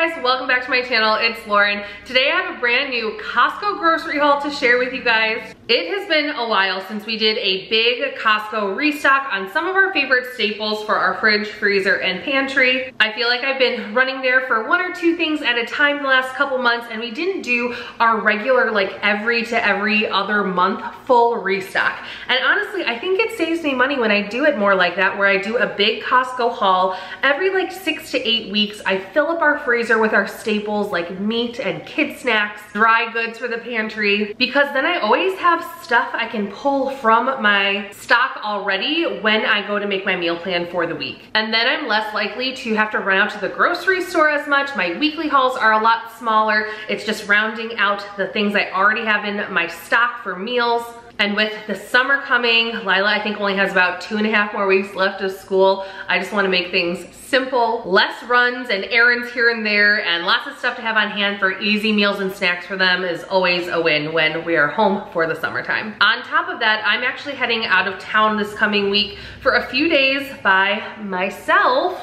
guys, welcome back to my channel. It's Lauren. Today I have a brand new Costco grocery haul to share with you guys. It has been a while since we did a big Costco restock on some of our favorite staples for our fridge, freezer, and pantry. I feel like I've been running there for one or two things at a time the last couple months, and we didn't do our regular like every other month full restock. And honestly, I think it saves me money when I do it more like that, where I do a big Costco haul every like 6 to 8 weeks. I fill up our freezer with our staples like meat and kid snacks, dry goods for the pantry, because then I always have stuff I can pull from my stock already when I go to make my meal plan for the week. And then I'm less likely to have to run out to the grocery store as much. My weekly hauls are a lot smaller. It's just rounding out the things I already have in my stock for meals. And with the summer coming, Lila I think only has about 2.5 more weeks left of school. I just wanna make things simple, less runs and errands here and there, and lots of stuff to have on hand for easy meals and snacks for them is always a win when we are home for the summertime. On top of that, I'm actually heading out of town this coming week for a few days by myself.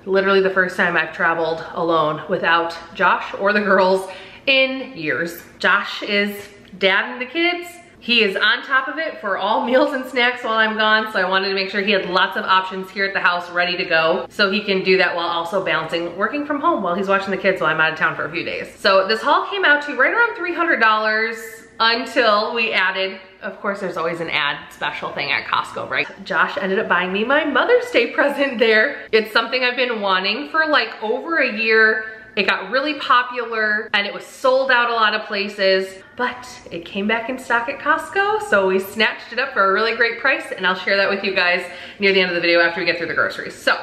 Literally the first time I've traveled alone without Josh or the girls in years. Josh is dadding the kids. He is on top of it for all meals and snacks while I'm gone, so I wanted to make sure he had lots of options here at the house ready to go, so he can do that while also balancing working from home while he's watching the kids while I'm out of town for a few days. So this haul came out to right around $300 until we added, of course there's always an ad special thing at Costco, right? Josh ended up buying me my Mother's Day present there. It's something I've been wanting for like over a year. It got really popular and it was sold out a lot of places, but it came back in stock at Costco, so we snatched it up for a really great price, and I'll share that with you guys near the end of the video after we get through the groceries. So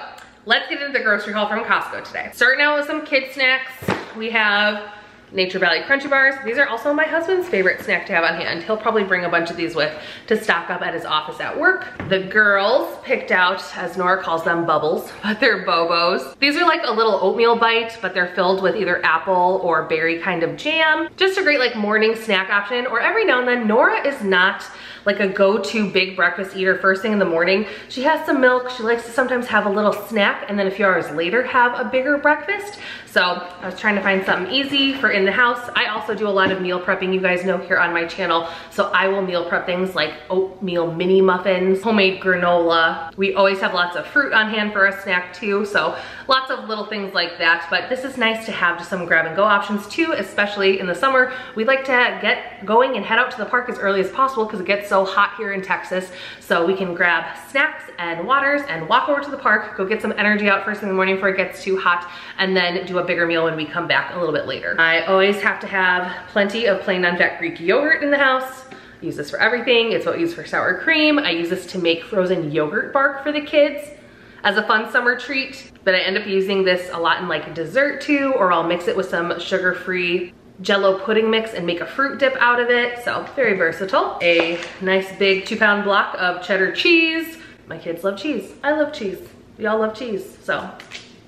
let's get into the grocery haul from Costco today. Starting out with some kid snacks, we have Nature Valley Crunchy Bars. These are also my husband's favorite snack to have on hand. He'll probably bring a bunch of these with to stock up at his office at work. The girls picked out, as Nora calls them, bubbles, but they're Bobos. These are like a little oatmeal bite, but they're filled with either apple or berry kind of jam. Just a great like morning snack option, or every now and then. Nora is not like a go-to big breakfast eater first thing in the morning. She has some milk. She likes to sometimes have a little snack and then a few hours later have a bigger breakfast. So I was trying to find something easy for in the house. I also do a lot of meal prepping, you guys know, here on my channel. So I will meal prep things like oatmeal mini muffins, homemade granola. We always have lots of fruit on hand for a snack too. So lots of little things like that. But this is nice to have just some grab and go options too, especially in the summer. We like to get going and head out to the park as early as possible because it gets so hot here in Texas. So we can grab snacks and waters and walk over to the park, go get some energy out first thing in the morning before it gets too hot, and then do a bigger meal when we come back a little bit later. I always have to have plenty of plain non-fat Greek yogurt in the house. I use this for everything. It's what I use for sour cream. I use this to make frozen yogurt bark for the kids as a fun summer treat, but I end up using this a lot in like dessert too, or I'll mix it with some sugar-free Jello pudding mix and make a fruit dip out of it. So very versatile. A nice big 2-pound block of cheddar cheese. My kids love cheese. I love cheese. We all love cheese, so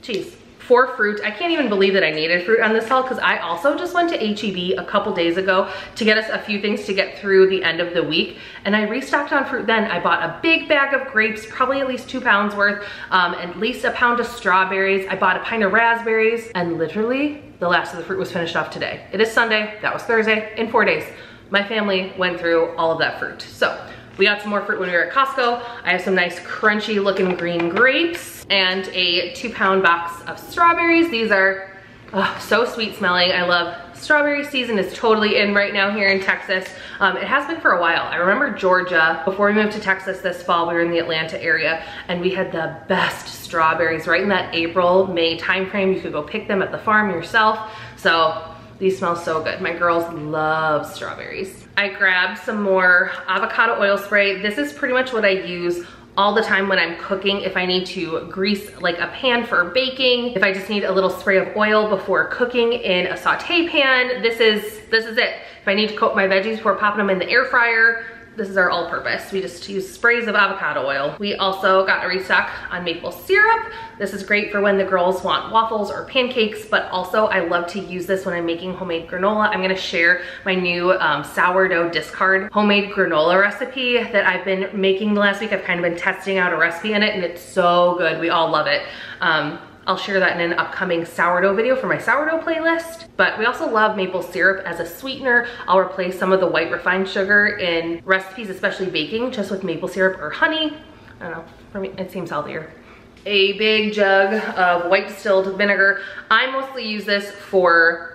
cheese. For fruit, I can't even believe that I needed fruit on this haul because I also just went to HEB a couple days ago to get us a few things to get through the end of the week, and I restocked on fruit then. I bought a big bag of grapes, probably at least 2 pounds worth, at least a pound of strawberries. I bought a pint of raspberries, and literally the last of the fruit was finished off today. It is Sunday, that was Thursday. In 4 days, my family went through all of that fruit. So we got some more fruit when we were at Costco. I have some nice crunchy looking green grapes and a 2-pound box of strawberries. These are so sweet smelling. I love strawberry season is totally in right now here in Texas. It has been for a while. I remember Georgia, before we moved to Texas this fall, we were in the Atlanta area and we had the best strawberries right in that April, May timeframe. You could go pick them at the farm yourself. So these smell so good. My girls love strawberries. I grabbed some more avocado oil spray. This is pretty much what I use all the time when I'm cooking. If I need to grease like a pan for baking, if I just need a little spray of oil before cooking in a saute pan, this is it. If I need to coat my veggies before popping them in the air fryer, this is our all-purpose. We just use sprays of avocado oil. We also got a restock on maple syrup. This is great for when the girls want waffles or pancakes, but also I love to use this when I'm making homemade granola. I'm gonna share my new sourdough discard homemade granola recipe that I've been making the last week. I've kind of been testing out a recipe in it and it's so good. We all love it. I'll share that in an upcoming sourdough video for my sourdough playlist. But we also love maple syrup as a sweetener. I'll replace some of the white refined sugar in recipes, especially baking, just with maple syrup or honey. I don't know, for me, it seems healthier. A big jug of white distilled vinegar. I mostly use this for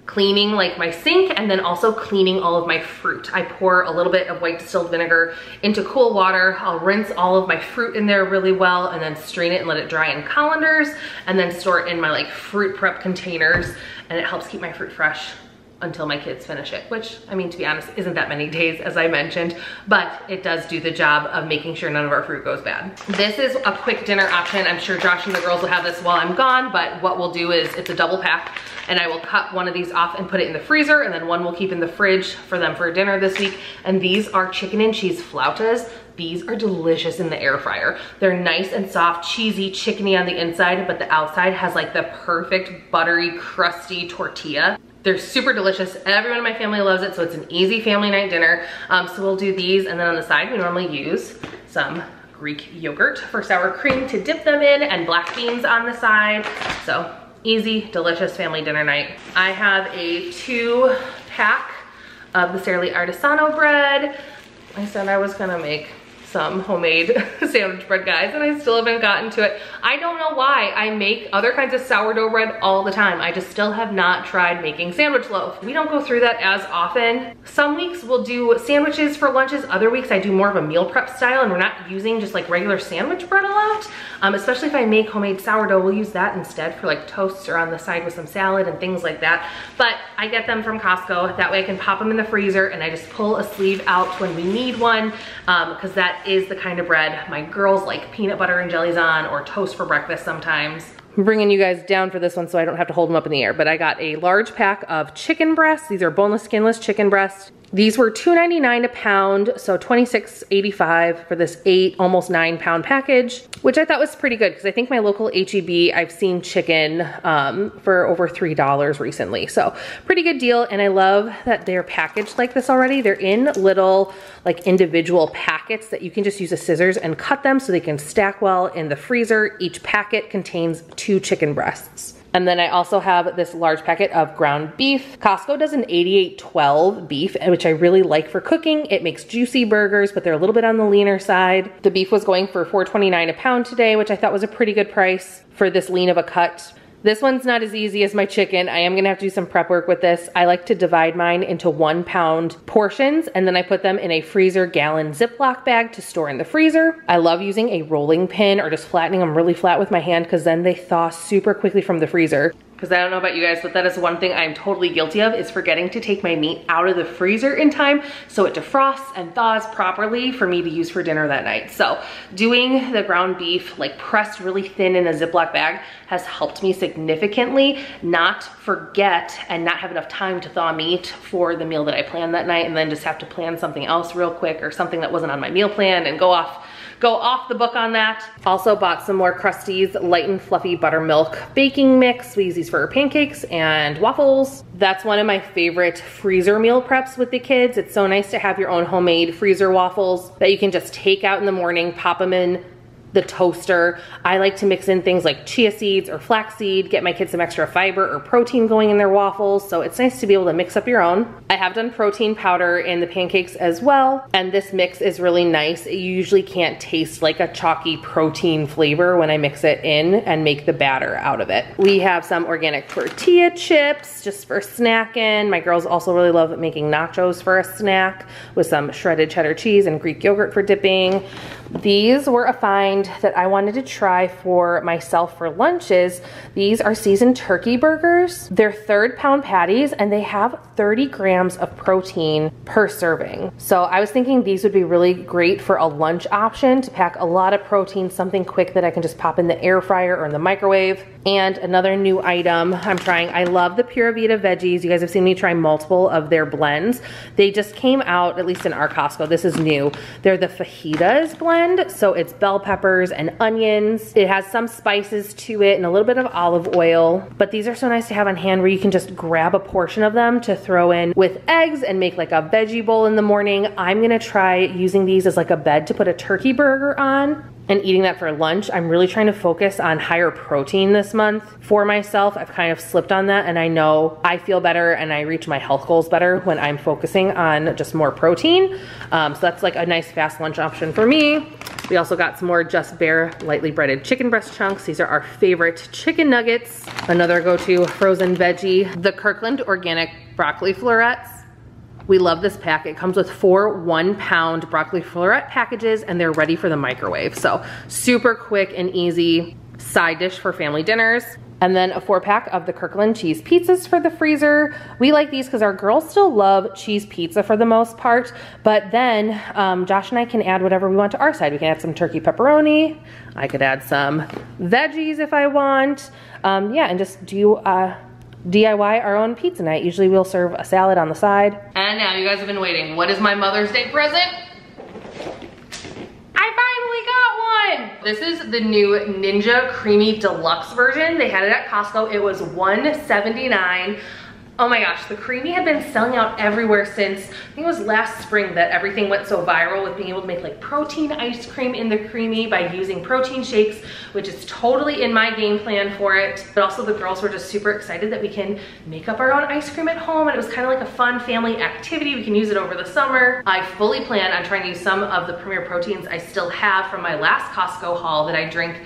cleaning like my sink and then also cleaning all of my fruit. I pour a little bit of white distilled vinegar into cool water. I'll rinse all of my fruit in there really well and then strain it and let it dry in colanders and then store it in my like fruit prep containers, and it helps keep my fruit fresh until my kids finish it, which, I mean, to be honest, isn't that many days, as I mentioned, but it does do the job of making sure none of our fruit goes bad. This is a quick dinner option. I'm sure Josh and the girls will have this while I'm gone, but what we'll do is it's a double pack, and I will cut one of these off and put it in the freezer, and then one we'll keep in the fridge for them for dinner this week. And these are chicken and cheese flautas. These are delicious in the air fryer. They're nice and soft, cheesy, chickeny on the inside, but the outside has like the perfect buttery, crusty tortilla. They're super delicious. Everyone in my family loves it, so it's an easy family night dinner. So we'll do these, and then on the side, we normally use some Greek yogurt for sour cream to dip them in, and black beans on the side. So easy, delicious family dinner night. I have a 2-pack of the Sara Lee Artisano bread. I said I was gonna make some homemade sandwich bread, guys, and I still haven't gotten to it. I don't know why. I make other kinds of sourdough bread all the time. I just still have not tried making sandwich loaf. We don't go through that as often. Some weeks we'll do sandwiches for lunches. Other weeks I do more of a meal prep style, and we're not using just like regular sandwich bread a lot. Especially if I make homemade sourdough, we'll use that instead for like toast or on the side with some salad and things like that. But I get them from Costco. That way I can pop them in the freezer, and I just pull a sleeve out when we need one, because that is the kind of bread my girls like peanut butter and jellies on, or toast for breakfast sometimes. I'm bringing you guys down for this one so I don't have to hold them up in the air, but I got a large pack of chicken breasts. These are boneless, skinless chicken breasts. These were $2.99 a pound, so $26.85 for this 8, almost 9-pound package, which I thought was pretty good because I think my local H-E-B, I've seen chicken for over $3 recently. So pretty good deal, and I love that they're packaged like this already. They're in little like individual packets that you can just use a scissors and cut them so they can stack well in the freezer. Each packet contains 2 chicken breasts. And then I also have this large packet of ground beef. Costco does an 88-12 beef, which I really like for cooking. It makes juicy burgers, but they're a little bit on the leaner side. The beef was going for $4.29 a pound today, which I thought was a pretty good price for this lean of a cut. This one's not as easy as my chicken. I am gonna have to do some prep work with this. I like to divide mine into 1-pound portions, and then I put them in a freezer gallon Ziploc bag to store in the freezer. I love using a rolling pin or just flattening them really flat with my hand, because then they thaw super quickly from the freezer. Because I don't know about you guys, but that is one thing I'm totally guilty of, is forgetting to take my meat out of the freezer in time so it defrosts and thaws properly for me to use for dinner that night. So doing the ground beef like pressed really thin in a Ziploc bag has helped me significantly not forget and not have enough time to thaw meat for the meal that I planned that night, and then just have to plan something else real quick or something that wasn't on my meal plan and go off the book on that. Also bought some more Krusteaz Light and Fluffy Buttermilk baking mix. We use these for pancakes and waffles. That's one of my favorite freezer meal preps with the kids. It's so nice to have your own homemade freezer waffles that you can just take out in the morning, pop them in the toaster. I like to mix in things like chia seeds or flaxseed, get my kids some extra fiber or protein going in their waffles, so it's nice to be able to mix up your own. I have done protein powder in the pancakes as well, and this mix is really nice. You usually can't taste like a chalky protein flavor when I mix it in and make the batter out of it. We have some organic tortilla chips just for snacking. My girls also really love making nachos for a snack with some shredded cheddar cheese and Greek yogurt for dipping. These were a find that I wanted to try for myself for lunches. These are seasoned turkey burgers. They're 3rd-pound patties, and they have 30 grams of protein per serving. So I was thinking these would be really great for a lunch option to pack a lot of protein, something quick that I can just pop in the air fryer or in the microwave. And another new item I'm trying, I love the Pura Vida veggies. You guys have seen me try multiple of their blends. They just came out, at least in our Costco, this is new. They're the fajitas blend, so it's bell peppers and onions. It has some spices to it and a little bit of olive oil, but these are so nice to have on hand where you can just grab a portion of them to throw in with eggs and make like a veggie bowl in the morning. I'm gonna try using these as like a bed to put a turkey burger on. and eating that for lunch. I'm really trying to focus on higher protein this month for myself. I've kind of slipped on that, and I know I feel better and I reach my health goals better when I'm focusing on just more protein. So that's like a nice fast lunch option for me. We also got some more Just Bare lightly breaded chicken breast chunks. These are our favorite chicken nuggets. Another go-to frozen veggie, the Kirkland organic broccoli florets. We love this pack. It comes with 4 1-pound broccoli floret packages, and they're ready for the microwave. So super quick and easy side dish for family dinners. And then a 4-pack of the Kirkland cheese pizzas for the freezer. We like these because our girls still love cheese pizza for the most part, but then Josh and I can add whatever we want to our side. We can add some turkey pepperoni. I could add some veggies if I want. Yeah, and just do DIY our own pizza night. Usually we'll serve a salad on the side. And now you guys have been waiting. What is my Mother's Day present? I finally got one! This is the new Ninja Creamy Deluxe version. They had it at Costco. It was $1.79. Oh my gosh, the Creamy had been selling out everywhere since, I think it was last spring that everything went so viral with being able to make like protein ice cream in the Creamy by using protein shakes, which is totally in my game plan for it. But also the girls were just super excited that we can make up our own ice cream at home, and it was kind of like a fun family activity. We can use it over the summer. I fully plan on trying to use some of the Premier proteins I still have from my last Costco haul that I drink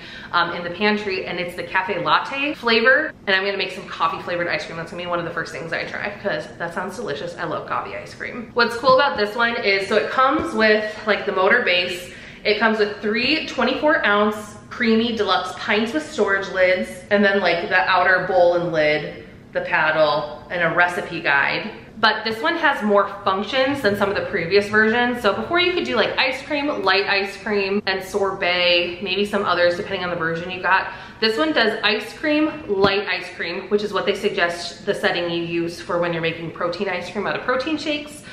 in the pantry, and it's the cafe latte flavor, and I'm gonna make some coffee flavored ice cream. That's gonna be one of the first things I try because that sounds delicious. I love coffee ice cream. What's cool about this one is, so it comes with like the motor base. It comes with 3 24-ounce creamy deluxe pints with storage lids, and then like the outer bowl and lid, the paddle, and a recipe guide. But this one has more functions than some of the previous versions. So before you could do like ice cream, light ice cream, and sorbet, maybe some others depending on the version you got. This one does ice cream, light ice cream, which is what they suggest the setting you use for when you're making protein ice cream out of protein shakes.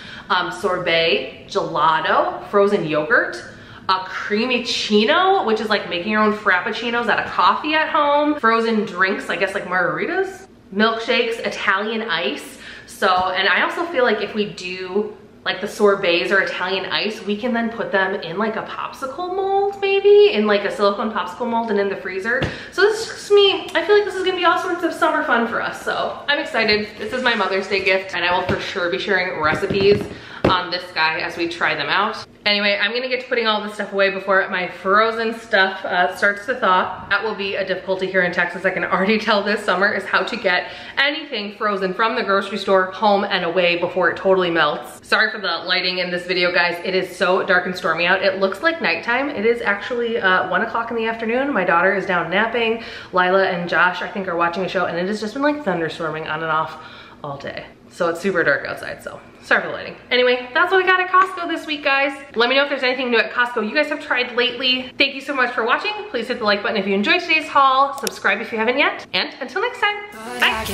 Sorbet, gelato, frozen yogurt, a creamy-chino, which is like making your own frappuccinos out of coffee at home, frozen drinks, I guess like margaritas, milkshakes, Italian ice. So, and I also feel like if we do like the sorbets or Italian ice, we can then put them in like a popsicle mold, maybe in like a silicone popsicle mold and in the freezer. So this is just me. I feel like this is gonna be all sorts of summer fun for us. So I'm excited. This is my Mother's Day gift, and I will for sure be sharing recipes on this guy as we try them out. Anyway, I'm gonna get to putting all this stuff away before my frozen stuff starts to thaw. That will be a difficulty here in Texas. I can already tell this summer is how to get anything frozen from the grocery store home and away before it totally melts. Sorry for the lighting in this video, guys. It is so dark and stormy out. It looks like nighttime. It is actually 1 o'clock in the afternoon. My daughter is down napping. Lila and Josh, I think, are watching a show, and it has just been like thunderstorming on and off all day. So it's super dark outside, so sorry for the lighting. Anyway, that's what I got at Costco this week, guys. Let me know if there's anything new at Costco you guys have tried lately. Thank you so much for watching. Please hit the like button if you enjoyed today's haul. Subscribe if you haven't yet. And until next time, bye.